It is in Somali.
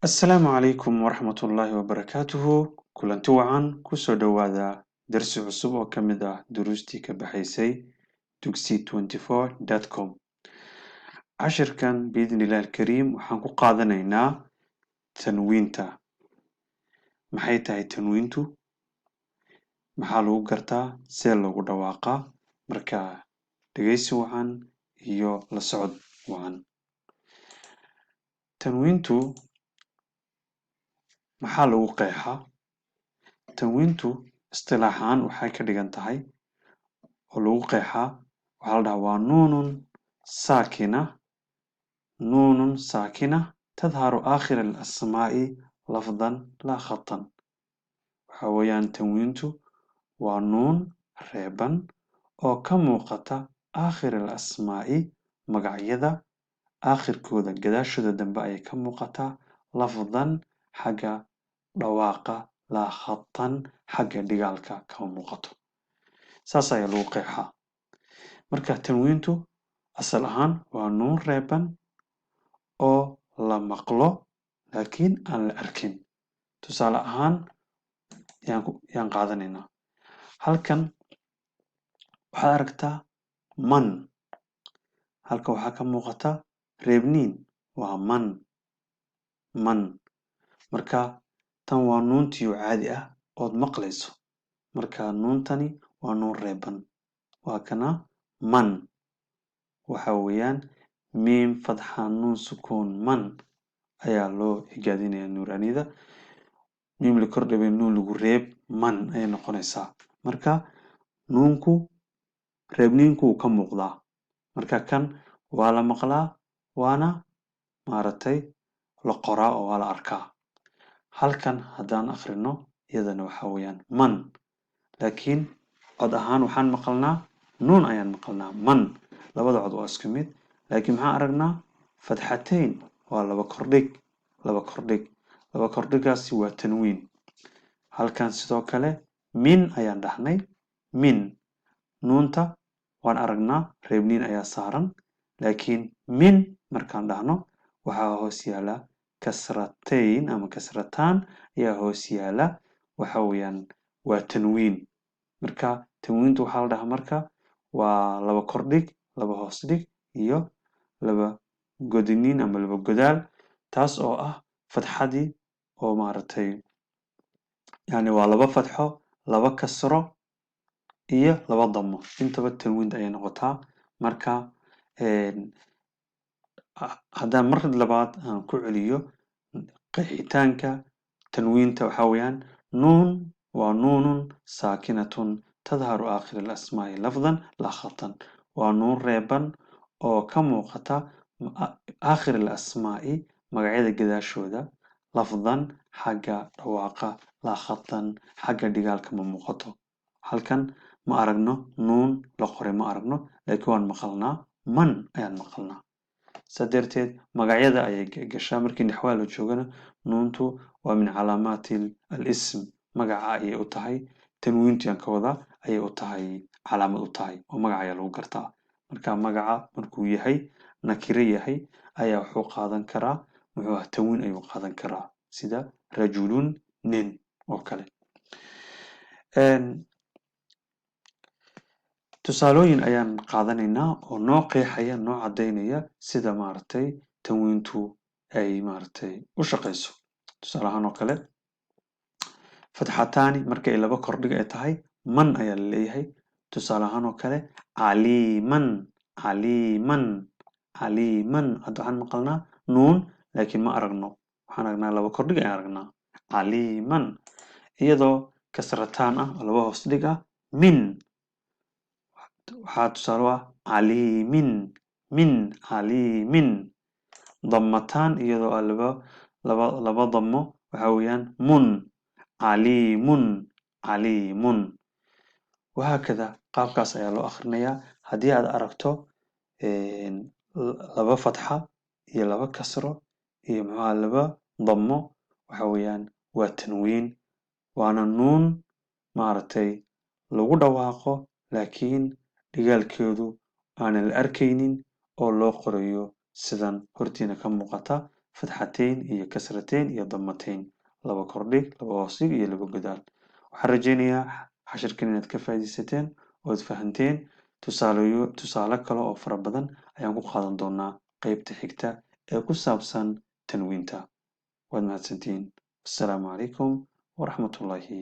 السلام عليكم ورحمة الله وبركاته كلنti wacan kusoo dhawaada darsi cusub oo ka mid ah duruustii ka baxaysay dugsi24.com cashirkan biidni illahi alkariim waxaan ku qaadanaynaa tanwiinta maxay tahay tanwiintu maxaa lagu gartaa see loogu dhawaaqaa marka dhegeysi wacan iyo la socod wacan tanwiintu maxaa lagu qeexaa tanwiintu istilaax ahaan waxay ka dhigan tahay oo lagu qeexaa waxaa la dhahaa waa nuunun saakina tadharu aakhira alasmaa'i lafdan laa khatan waxa weeyaan tanwiintu waa nuun reeban oo ka muuqata aakhir alasmaa'i magacyada aakhirkooda gadaashooda dambe ayay ka muuqataa lafdan xagga dhawaaqa laa khatan xagga dhigaalka kama muuqato saas ayaa lagu qeexaa marka tanwiintu asal ahaan waa nuun reeban oo la maqlo laakiin aan la arkin tusaale ahaan yaan qaadanaynaa halkan waxaad aragtaa man halkan waxaa ka muuqata reebniin waa man marka tan waa nuuntiyo caadi ah ood maqlayso marka nuuntani waa nuun reeban waa kana man waxa weeyaan miim fatxa nuun sukuun man ayaa loo higaadinaya nuuraaniyada miim la kordhabay nuun lagu reeb man ayay noqonaysaa marka nuunku reebniinku wuu ka muuqdaa marka kan waa la maqlaa waana maaragtay la qoraa oo waa la arkaa halkan haddaan akhrino iyadana waxa weeyaan man laakiin cod ahaan waxaan maqalnaa nuun ayaan maqalnaa man labada cod waa isku mid laakiin maxaan aragnaa fatxatayn waa laba kordhigaasi waa tanwiin halkan sidoo kale min ayaan dhahnay min nuunta waan aragnaa reebniin ayaa saaran laakiin min markaan dhahno waxaa hoos yaala kasratayn ama kasrataan ayaa hoos yaala waxa weeyaan waa tanwiin marka tanwiintu waxaa la dhahaa marka waa laba kordhig laba hoos dhig iyo laba godiniin ama laba godaal taas oo ah fatxadii oo maaragtay yani waa laba fatxo laba kasro iyo laba damo intaba tanwiinta ayay noqotaa marka haddaan mar labaad aan ku celiyo qeexitaanka tanwiinta waxa weeyaan nuun waa nuunun saakinatun tadharu aakhir alasmaa'i lafdan laa khatan waa nuun reeban oo ka muuqata aakhir alasmaa'i magacyada gadaashooda lafdan xagga dhawaaqa laa khatan xagga dhigaalka ma muuqato halkan ma aragno nuun la qoray ma aragno laakiin waan maqalnaa man ayaan maqalnaa saa darteed magacyada ayay gashaa markii naxwaha la joogana nuuntu waa min calaamaati alism magaca ayay u tahay tanwiintu yaan ka wadaa ayay u tahay calaamad u tahay oo magaca ayaa lagu gartaa marka magaca markuu yahay nakiro yahay ayaa wuxuu qaadan karaa muxuu ah tanwiin ayuu qaadan karaa sida rajulun nin oo kale tusaalooyin ayaan qaadanaynaa oo noo qeexaya noo caddaynaya sida maaragtay tanwiintu ay maaragtay u shaqayso tusaale ahaan oo kale fatxataani markay laba kordhig ay tahay man ayaa la leeyahay tusaale ahaan oo kale caliiman hadda waxaan maqalnaa nuun laakiin ma aragno waxaan aragnaa laba kordhig ayaan aragnaa caliiman iyadoo kasrataan ah oo laba hoos dhig ah min waxaa tusaale u ah caliimin damataan iyadoo ah laba damo waxa weeyaan caliimun wahaakada qaabkaas ayaa loo akhrinayaa haddii aad aragto laba fatxa iyo laba kasro iyo muxuaha laba damo waxa weeyaan waa tanwiin waana nuun maaragtay lagu dhawaaqo laakiin dhigaalkeedu aanan la arkaynin oo loo qorayo sidan hortiina ka muuqata fatxateyn iyo kasrateyn iyo damateyn laba kordhig laba hoosdhig iyo laba godaal waxaan rajeynayaa cashirkan inaad ka faa'iidaysateen ood fahanteen tusaale kale oo fara badan ayaan ku qaadan doonaa qeybta xigta ee ku saabsan tanwiinta waad mahadsantihiin assalaamu calaykum waraxmatullaahi